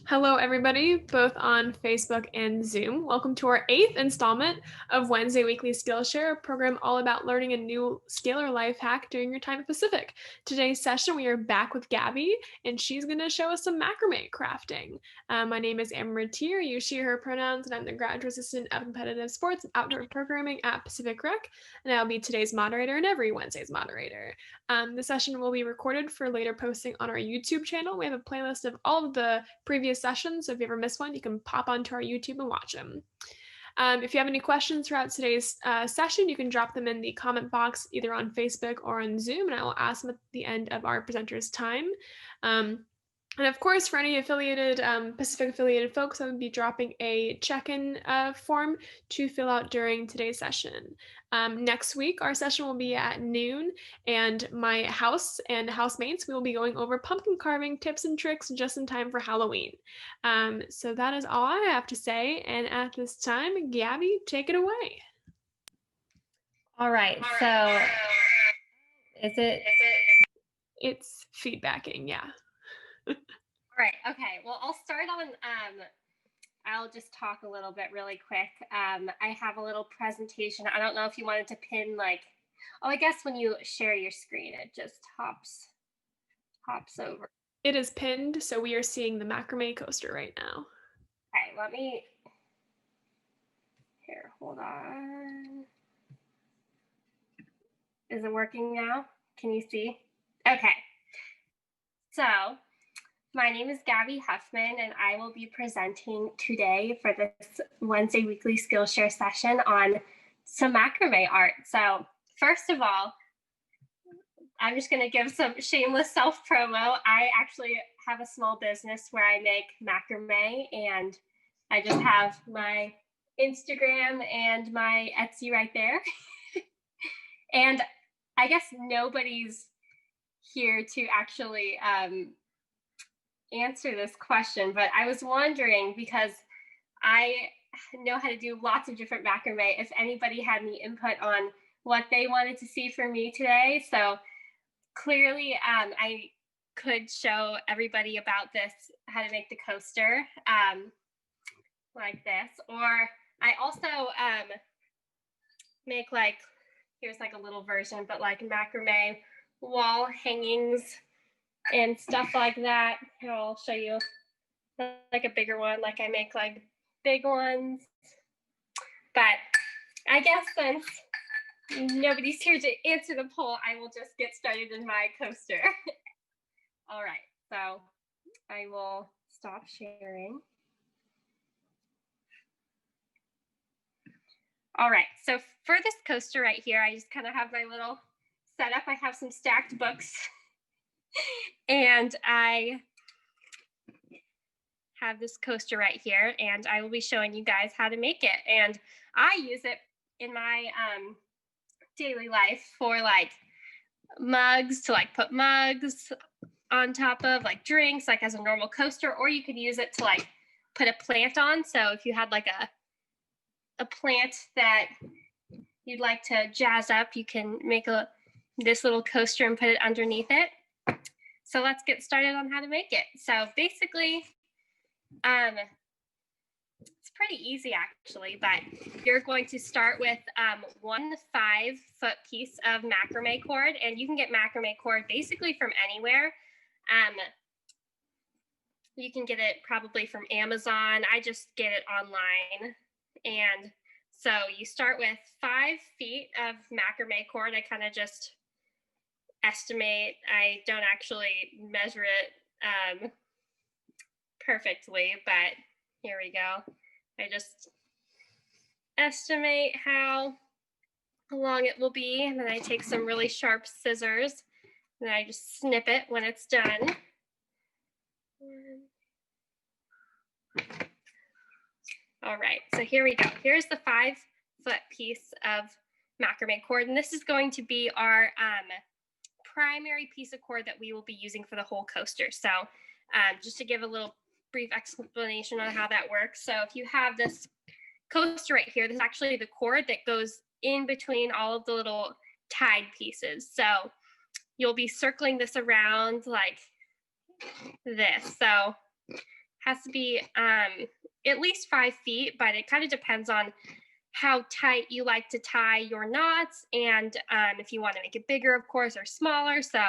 Hello, everybody, both on Facebook and Zoom. Welcome to our 8th installment of Wednesday Weekly Skillshare, a program all about learning a new skill or life hack during your time at Pacific. Today's session, we are back with Gabby, and she's going to show us some macrame crafting. My name is Amber Tier, use she, her pronouns, and I'm the graduate assistant of competitive sports and outdoor programming at Pacific Rec, and I'll be today's moderator and every Wednesday's moderator. The session will be recorded for later posting on our YouTube channel. We have a playlist of all of the previous sessions, so if you ever miss one, you can pop onto our YouTube and watch them. If you have any questions throughout today's session, you can drop them in the comment box either on Facebook or on Zoom, and I will ask them at the end of our presenter's time. And of course, for any affiliated, Pacific affiliated folks, I would be dropping a check-in form to fill out during today's session. Next week, our session will be at noon, and my house and housemates, we will be going over pumpkin carving tips and tricks just in time for Halloween. So that is all I have to say. And at this time, Gabby, take it away. All right. So It's feedbacking, yeah. All right. Okay. Well, I'll start on, I'll just talk a little bit really quick. I have a little presentation. I don't know if you wanted to pin I guess when you share your screen, it just hops over. It is pinned, so we are seeing the macrame coaster right now. Okay, hold on. Is it working now? Can you see? Okay. So, my name is Gabby Huffman, and I will be presenting today for this Wednesday Weekly Skillshare session on some macrame art. So, first of all, I'm just going to give some shameless self-promo. I actually have a small business where I make macrame, and I just have my Instagram and my Etsy right there. And I guess nobody's here to actually answer this question, but I was wondering, because I know how to do lots of different macrame, if anybody had any input on what they wanted to see from me today. So clearly I could show everybody about this, how to make the coaster like this, or I also make here's a little version, but macrame wall hangings and stuff like that. Here, I'll show you a bigger one. I make big ones. But I guess since nobody's here to answer the poll, I will just get started in my coaster. All right, so I will stop sharing. All right, so for this coaster right here, I just kind of have my little setup. I have some stacked books. And I have this coaster right here, and I will be showing you guys how to make it. And I use it in my daily life for mugs, to put mugs on top of drinks, as a normal coaster, or you could use it to put a plant on. So if you had a plant that you'd like to jazz up, you can make this little coaster and put it underneath it. So let's get started on how to make it. So basically, it's pretty easy actually, but you're going to start with 1 5-foot piece of macrame cord, and you can get macrame cord basically from anywhere. You can get it probably from Amazon. I just get it online. And so you start with 5 feet of macrame cord. I kind of just estimate. I don't actually measure it perfectly, but here we go. I just estimate how long it will be, and then I take some really sharp scissors, and I just snip it when it's done. All right, so here we go. Here's the 5-foot piece of macrame cord, and this is going to be our primary piece of cord that we will be using for the whole coaster. So just to give a little brief explanation on how that works. So if you have this coaster right here, this is actually the cord that goes in between all of the little tied pieces. So you'll be circling this around like this. So has to be at least 5 feet, but it kind of depends on how tight you like to tie your knots, and if you want to make it bigger, of course, or smaller. So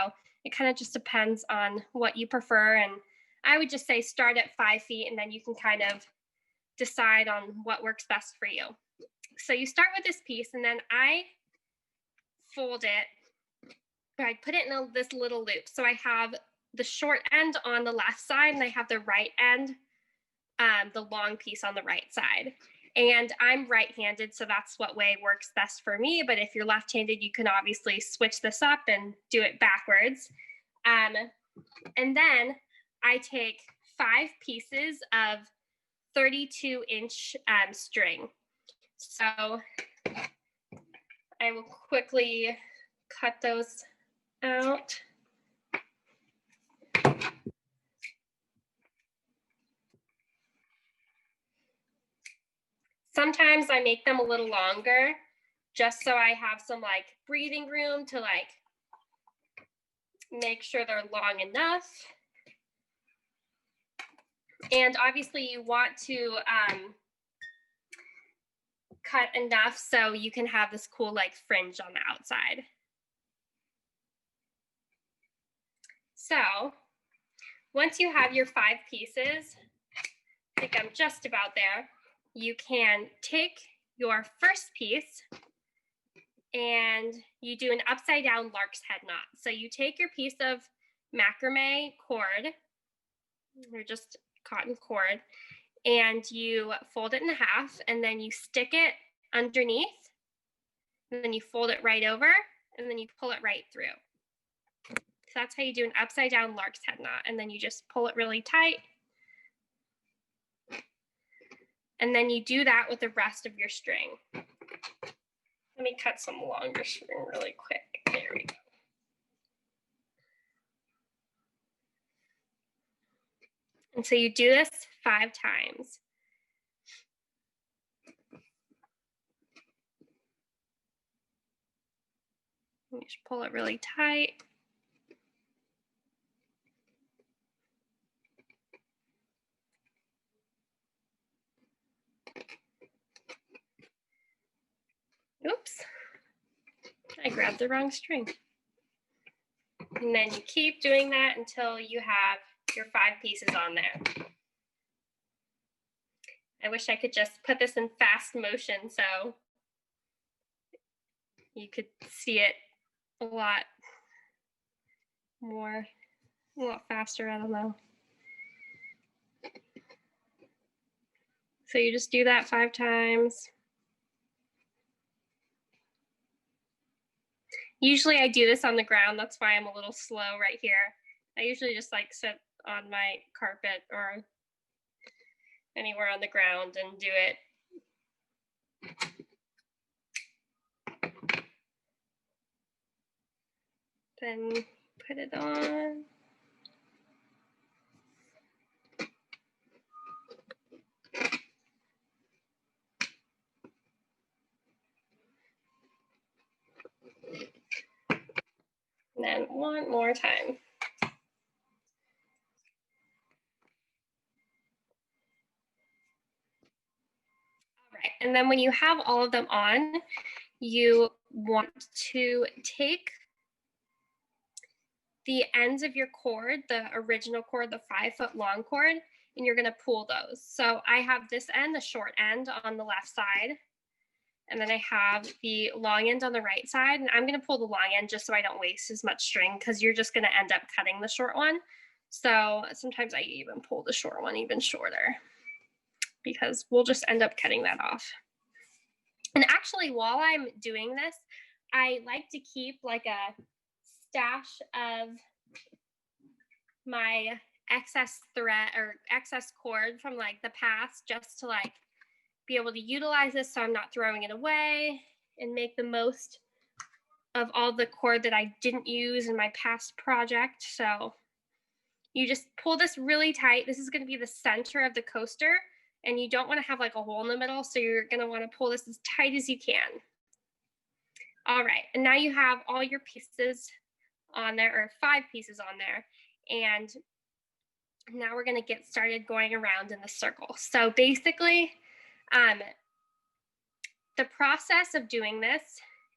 it kind of just depends on what you prefer. And I would just say start at 5 feet, and then you can kind of decide on what works best for you. So you start with this piece, and then I fold it, or I put it in this little loop. So I have the short end on the left side, and I have the right end, the long piece on the right side. And I'm right-handed, so that's what way works best for me. But if you're left-handed, you can obviously switch this up and do it backwards. And then I take 5 pieces of 32-inch string. So I will quickly cut those out. Sometimes I make them a little longer just so I have some like breathing room to like make sure they're long enough. And obviously you want to cut enough so you can have this cool like fringe on the outside. So once you have your 5 pieces, I think I'm just about there, you can take your first piece and you do an upside down lark's head knot. So you take your piece of macrame cord, or just cotton cord, and you fold it in half, and then you stick it underneath, and then you fold it right over, and then you pull it right through. So that's how you do an upside down lark's head knot, and then you just pull it really tight. And then you do that with the rest of your string. Let me cut some longer string really quick. There we go. And so you do this 5 times. You just pull it really tight. Oops, I grabbed the wrong string. And then you keep doing that until you have your 5 pieces on there. I wish I could just put this in fast motion so you could see it a lot more, a lot faster, I don't know. So you just do that 5 times. Usually I do this on the ground, that's why I'm a little slow right here. I usually just like sit on my carpet or anywhere on the ground and do it. Then put it on. And then one more time. All right, and then when you have all of them on, you want to take the ends of your cord, the original cord, the 5-foot long cord, and you're gonna pull those. So I have this end, the short end on the left side, and then I have the long end on the right side, and I'm gonna pull the long end just so I don't waste as much string, because you're just gonna end up cutting the short one. So sometimes I even pull the short one even shorter, because we'll just end up cutting that off. And actually, while I'm doing this, I like to keep like a stash of my excess thread or excess cord from like the past, just to like be able to utilize this so I'm not throwing it away, and make the most of all the cord that I didn't use in my past project. So you just pull this really tight. This is going to be the center of the coaster, and you don't want to have like a hole in the middle, so you're going to want to pull this as tight as you can. All right, and now you have all your pieces on there, or 5 pieces on there, and Now we're going to get started going around in the circle. So basically, the process of doing this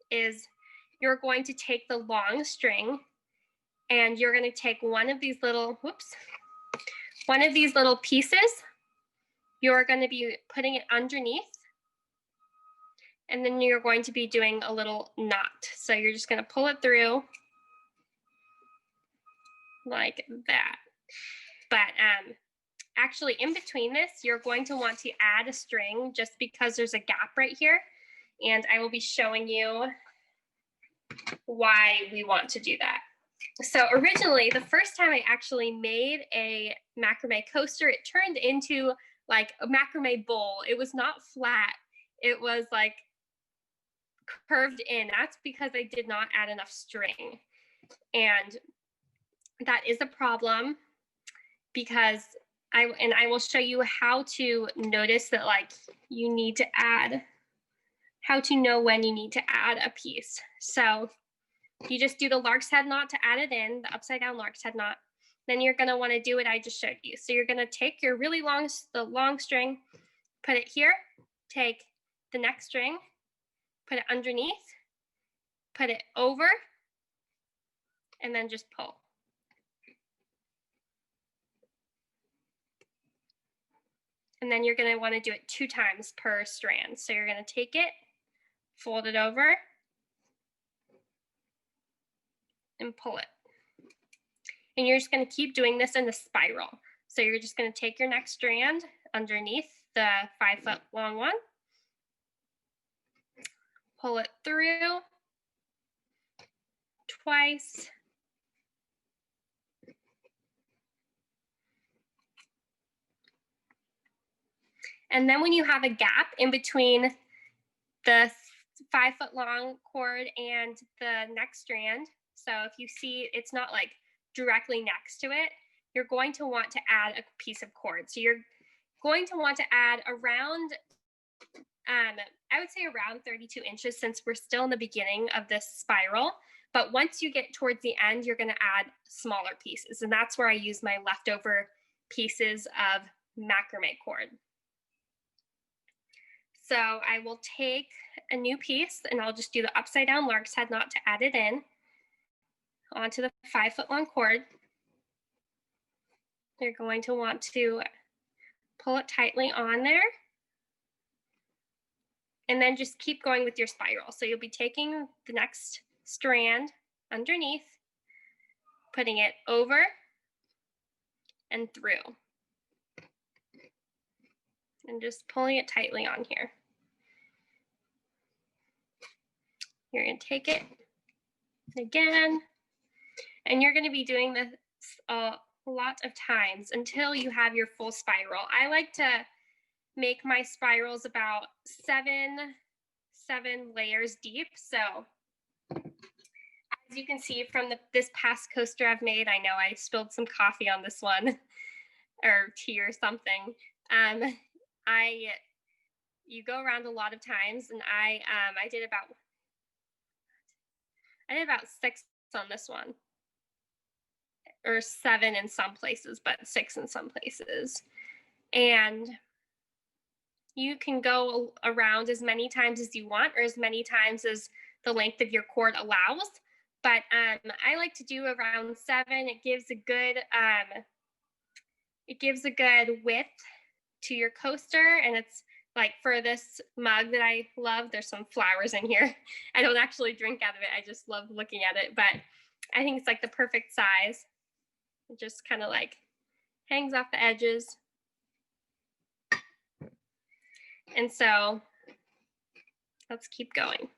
is you're going to take the long string and you're going to take one of these little pieces. You're going to be putting it underneath, and then you're going to be doing a little knot. So you're just going to pull it through like that. But actually in between this, you're going to want to add a string just because there's a gap right here. And I will be showing you why we want to do that. So originally, the first time I actually made a macrame coaster, it turned into like a macrame bowl. It was not flat. It was like curved in. That's because I did not add enough string. And that is a problem because I will show you how to notice that, like, you need to add, how to know when you need to add a piece. So you just do the lark's head knot to add it in, the upside down lark's head knot. Then you're gonna wanna do what I just showed you. So you're gonna take your really long string, put it here, take the next string, put it underneath, put it over, and then just pull. And then you're gonna wanna do it 2 times per strand. So you're gonna take it, fold it over, and pull it. And you're just gonna keep doing this in the spiral. So you're just gonna take your next strand underneath the 5-foot long one, pull it through twice, and then when you have a gap in between the 5-foot long cord and the next strand, so if you see it's not like directly next to it, you're going to want to add a piece of cord. So you're going to want to add around, I would say around 32 inches, since we're still in the beginning of this spiral. But once you get towards the end, you're gonna add smaller pieces. And that's where I use my leftover pieces of macrame cord. So I will take a new piece and I'll just do the upside down lark's head knot to add it in onto the 5-foot long cord. You're going to want to pull it tightly on there and then just keep going with your spiral. So you'll be taking the next strand underneath, putting it over and through, and just pulling it tightly on here. You're going to take it again, and you're going to be doing this a lot of times until you have your full spiral. I like to make my spirals about seven layers deep. So as you can see from this past coaster I've made, I know I spilled some coffee on this one or tea or something. You go around a lot of times, and I did about 6 on this one, or 7 in some places, but 6 in some places. And you can go around as many times as you want, or as many times as the length of your cord allows. But I like to do around 7. It gives a good width to your coaster, and it's like for this mug that I love, there's some flowers in here. I don't actually drink out of it. I just love looking at it, but I think it's like the perfect size. It just kind of like hangs off the edges. And so let's keep going.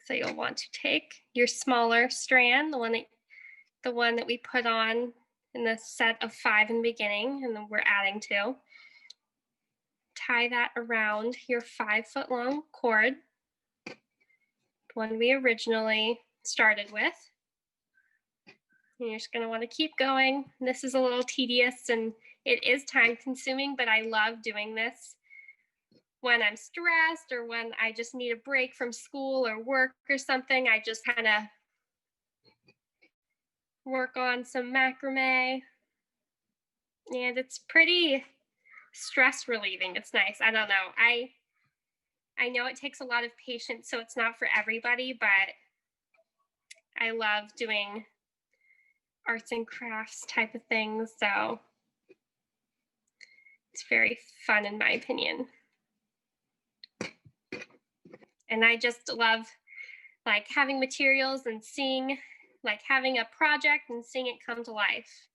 So you'll want to take your smaller strand, the one that we put on in the set of 5 in the beginning, and then we're adding 2. Tie that around your 5-foot long cord, the one we originally started with. And you're just going to want to keep going. This is a little tedious and it is time consuming, but I love doing this when I'm stressed or when I just need a break from school or work or something. I just kind of work on some macrame. And it's pretty stress relieving. It's nice. I don't know. I know it takes a lot of patience, so it's not for everybody, but I love doing arts and crafts type of things, so it's very fun in my opinion. And I just love like having materials and seeing, like having a project and seeing it come to life.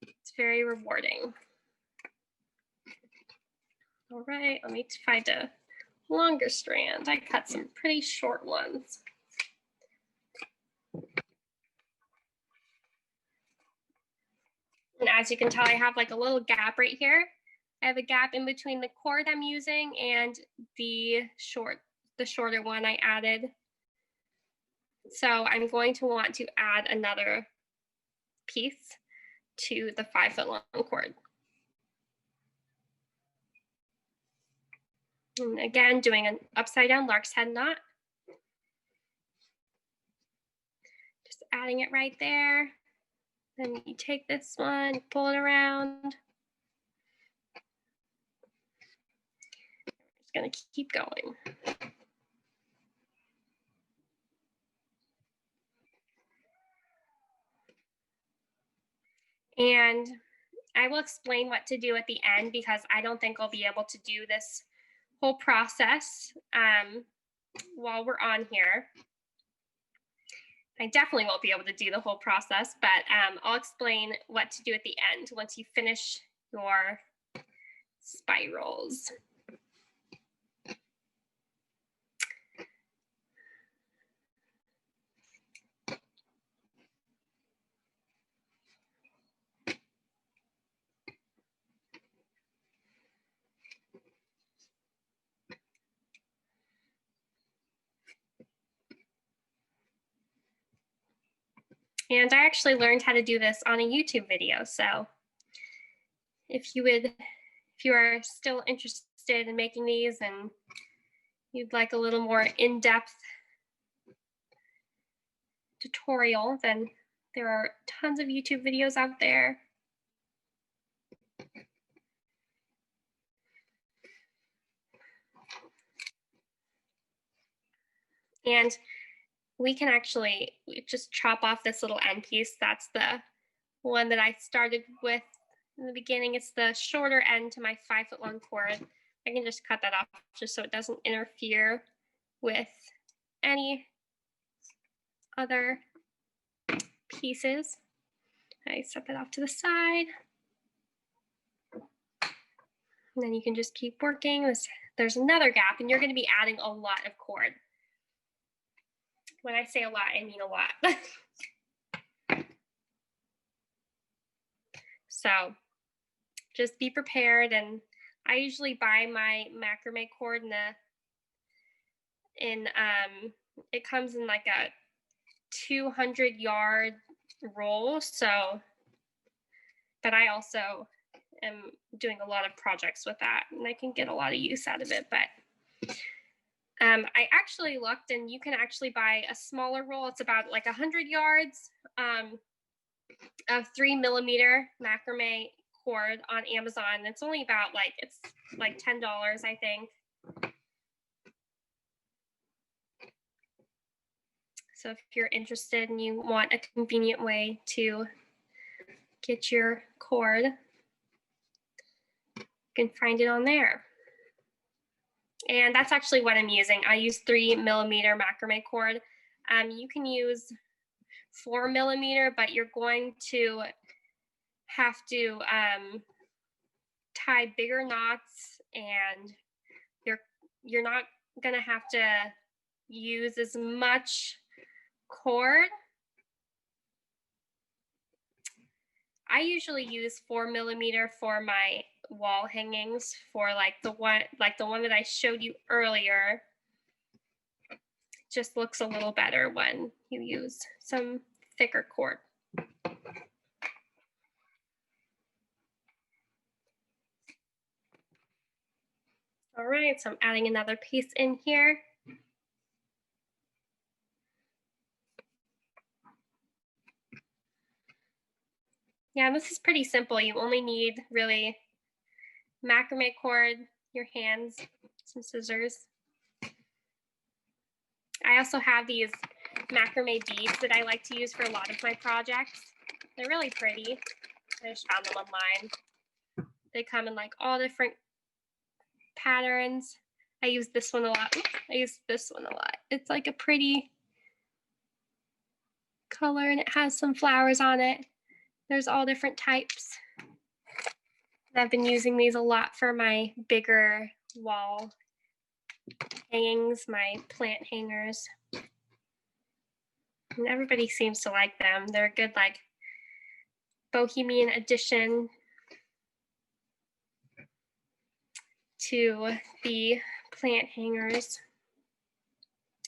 It's very rewarding. All right, let me find a longer strand. I cut some pretty short ones. And as you can tell, I have like a little gap right here. I have a gap in between the cord I'm using and the shorter one I added. So I'm going to want to add another piece to the 5-foot long cord. And again, doing an upside down lark's head knot. Just adding it right there. Then you take this one, pull it around. Just gonna keep going. And I will explain what to do at the end because I don't think I'll be able to do this whole process while we're on here. I definitely won't be able to do the whole process, but I'll explain what to do at the end once you finish your spirals. And I actually learned how to do this on a YouTube video. So if you are still interested in making these and you'd like a little more in-depth tutorial, then there are tons of YouTube videos out there. And we can actually just chop off this little end piece. That's the one that I started with in the beginning. It's the shorter end to my 5-foot long cord. I can just cut that off just so it doesn't interfere with any other pieces. I set that off to the side. And then you can just keep working. There's another gap, and you're going to be adding a lot of cord. When I say a lot, I mean a lot. So just be prepared. And I usually buy my macrame cord it comes in like a 200-yard roll. So, but I also am doing a lot of projects with that, and I can get a lot of use out of it. But I actually looked, and you can actually buy a smaller roll. It's about like 100 yards of 3mm macrame cord on Amazon. It's only about it's like $10, I think. So if you're interested and you want a convenient way to get your cord, you can find it on there. And that's actually what I'm using. I use 3mm macrame cord. You can use 4mm, but you're going to have to tie bigger knots, and you're not gonna have to use as much cord. I usually use 4mm for my wall hangings, for the one that I showed you earlier. It just looks a little better when you use some thicker cord. All right, so I'm adding another piece in here. Yeah, this is pretty simple. You only need really macrame cord, your hands, some scissors. I also have these macrame beads that I like to use for a lot of my projects. They're really pretty. I just found them online. They come in like all different patterns. I use this one a lot. I use this one a lot. It's like a pretty color and it has some flowers on it. There's all different types. I've been using these a lot for my bigger wall hangings, my plant hangers. And everybody seems to like them. They're a good like bohemian addition to the plant hangers.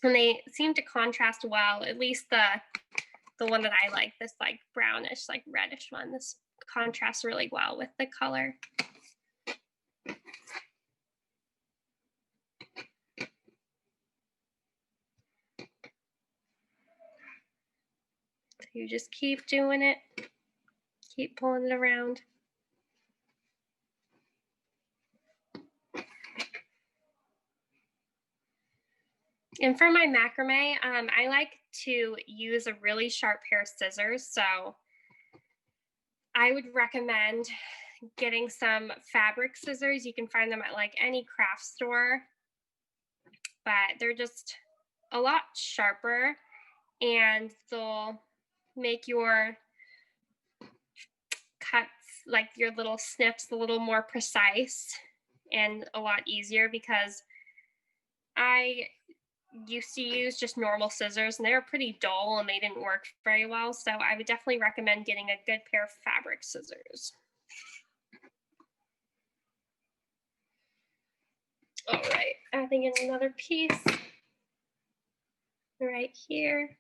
And they seem to contrast well, at least the one that I like, this like brownish, like reddish one. This contrasts really well with the color. So you just keep doing it, keep pulling it around. And for my macrame, I like to use a really sharp pair of scissors. So I would recommend getting some fabric scissors. You can find them at like any craft store, but they're just a lot sharper and they'll make your cuts, like your little snips, a little more precise and a lot easier, because I used to use just normal scissors and they were pretty dull and they didn't work very well. So I would definitely recommend getting a good pair of fabric scissors. All right, adding in another piece right here.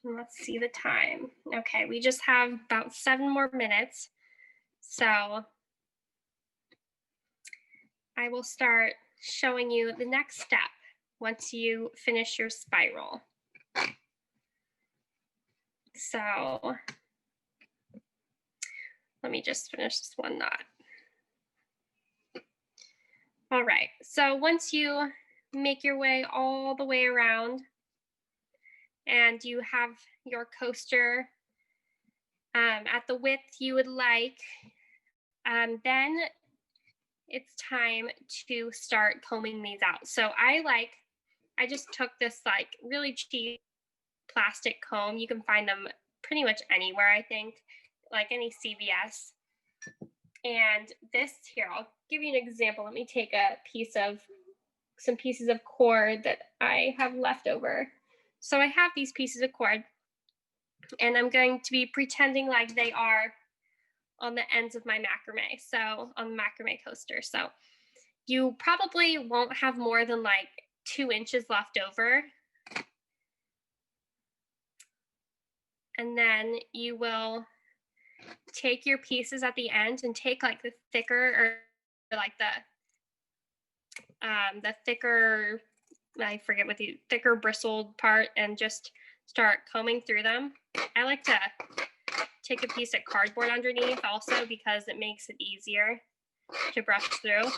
And let's see the time. Okay, we just have about 7 more minutes. So I will start showing you the next step once you finish your spiral. So let me just finish this one knot. All right, so once you make your way all the way around and you have your coaster at the width you would like, then it's time to start combing these out. So I just took this like really cheap plastic comb. You can find them pretty much anywhere, I think, like any CVS. And this here, I'll give you an example. Let me take some pieces of cord that I have left over. So I have these pieces of cord and I'm going to be pretending like they are on the ends of my macrame. So on the macrame coaster. So you probably won't have more than like 2 inches left over. And then you will take your pieces at the end and take like the thicker, or like the thicker, I forget what the thicker bristled part, and just start combing through them. I like to take a piece of cardboard underneath also because it makes it easier to brush through.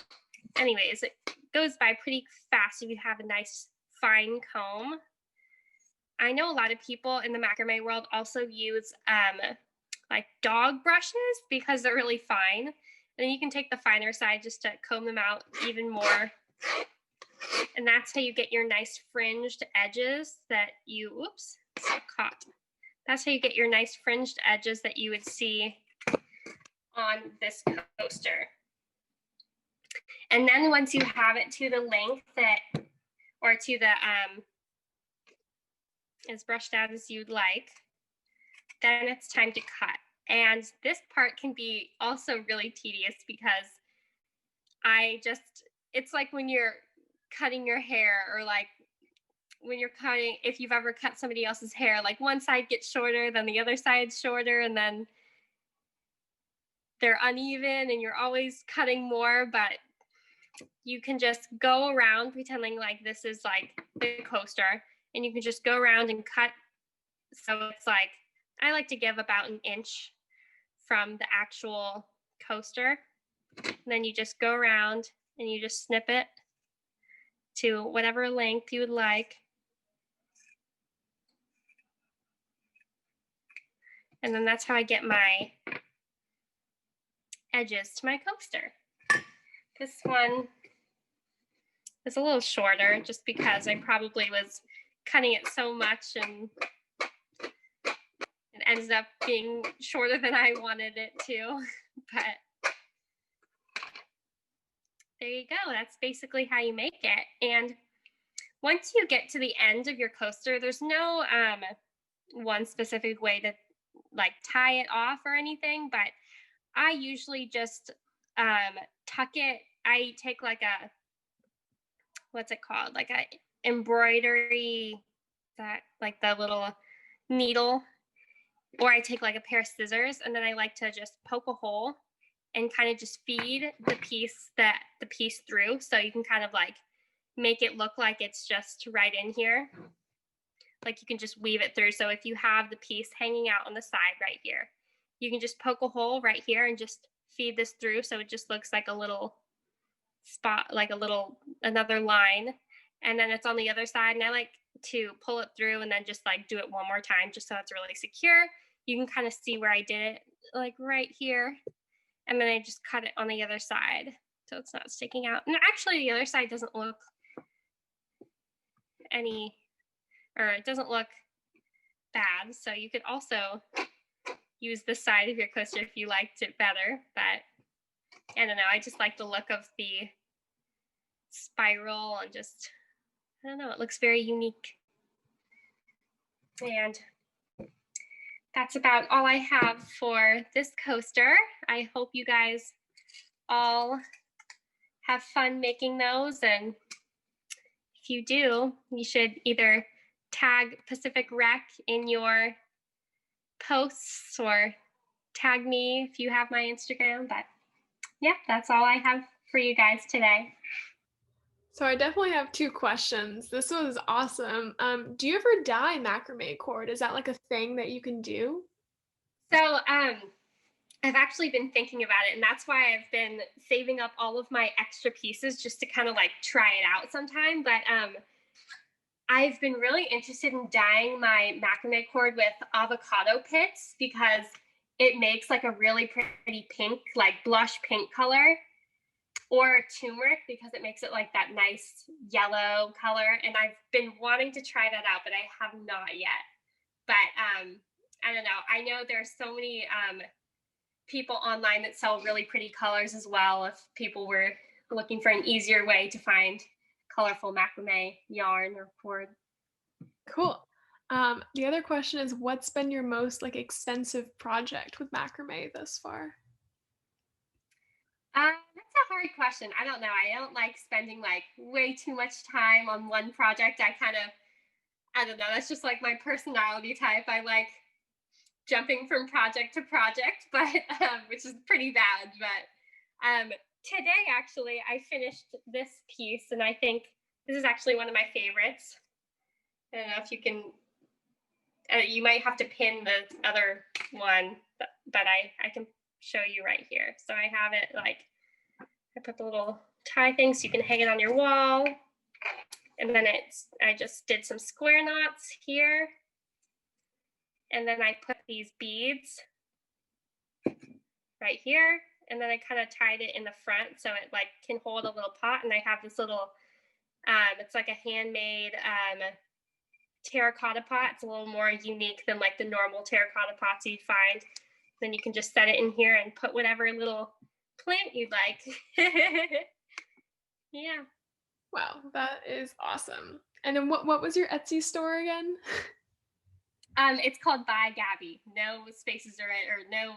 Anyways, it goes by pretty fast if you have a nice fine comb. I know a lot of people in the macrame world also use like dog brushes because they're really fine. And then you can take the finer side just to comb them out even more. And that's how you get your nice fringed edges that you, whoops, caught. That's how you get your nice fringed edges that you would see on this coaster. And then once you have it to the length that, or to the, as brushed out as you'd like, then it's time to cut. And this part can be also really tedious because it's like when you're cutting your hair, or like when you're cutting, if you've ever cut somebody else's hair, like one side gets shorter, then the other side's shorter, and then they're uneven and you're always cutting more, but you can just go around pretending like this is like the coaster, and you can just go around and cut. So it's like, I like to give about an inch from the actual coaster. And then you just go around and you just snip it to whatever length you would like. And then that's how I get my edges to my coaster. This one is a little shorter just because I probably was cutting it so much and it ended up being shorter than I wanted it to. But there you go. That's basically how you make it. And once you get to the end of your coaster, there's no one specific way to like tie it off or anything, but I usually just tuck it. I take like a, what's it called? Like a embroidery, that like the little needle, or I take like a pair of scissors, and then I like to just poke a hole and kind of just feed the piece through, so you can kind of like make it look like it's just right in here. Like you can just weave it through. So if you have the piece hanging out on the side right here, you can just poke a hole right here and just feed this through, so it just looks like a little spot, like another line. And then it's on the other side, and I like to pull it through and then just like do it one more time just so it's really secure. You can kind of see where I did it, like right here. And then I just cut it on the other side so it's not sticking out. And actually the other side doesn't look it doesn't look bad. So you could also use this side of your coaster if you liked it better. But I don't know, I just like the look of the spiral and just, I don't know, it looks very unique. And that's about all I have for this coaster. I hope you guys all have fun making those. And if you do, you should either tag Pacific Rec in your posts or tag me if you have my Instagram. But yeah, that's all I have for you guys today. So I definitely have 2 questions. This was awesome. Do you ever dye macrame cord? Is that like a thing that you can do? So I've actually been thinking about it, and that's why I've been saving up all of my extra pieces just to kind of like try it out sometime. But I've been really interested in dyeing my macrame cord with avocado pits because it makes like a really pretty pink, like blush pink color, or turmeric because it makes it like that nice yellow color. And I've been wanting to try that out, but I have not yet. But I don't know. I know there's so many people online that sell really pretty colors as well, if people were looking for an easier way to find colorful macrame yarn or cord. Cool. The other question is, what's been your most like expensive project with macrame thus far? That's a hard question. I don't know. I don't like spending like way too much time on one project. I don't know. That's just like my personality type. I like jumping from project to project, but which is pretty bad. But today, actually, I finished this piece, and I think this is actually one of my favorites. I don't know if you can. You might have to pin the other one, but I can show you right here. So I have it like, I put the little tie thing so you can hang it on your wall. And then I just did some square knots here. And then I put these beads right here. And then I kind of tied it in the front so it like can hold a little pot. And I have this little, it's like a handmade terracotta pot. It's a little more unique than like the normal terracotta pots you'd find. Then you can just set it in here and put whatever little plant you'd like. Yeah. Wow, that is awesome. And then what was your Etsy store again? It's called By Gabby. No spaces or no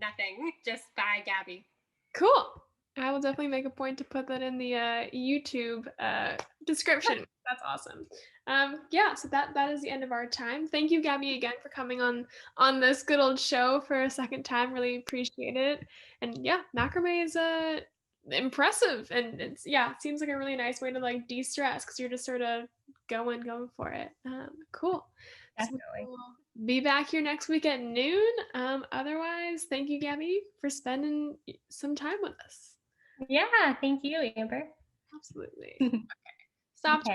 nothing. Just By Gabby. Cool. I will definitely make a point to put that in the YouTube description. That's awesome. Yeah, so that is the end of our time. Thank you, Gabby, again for coming on this good old show for a second time. Really appreciate it. And yeah, macrame is impressive, and it seems like a really nice way to like de-stress because you're just sort of going for it. Cool. So Definitely. we'll be back here next week at noon. Otherwise, thank you, Gabby, for spending some time with us. Yeah, thank you, Amber. Absolutely. Okay. Stop. Okay.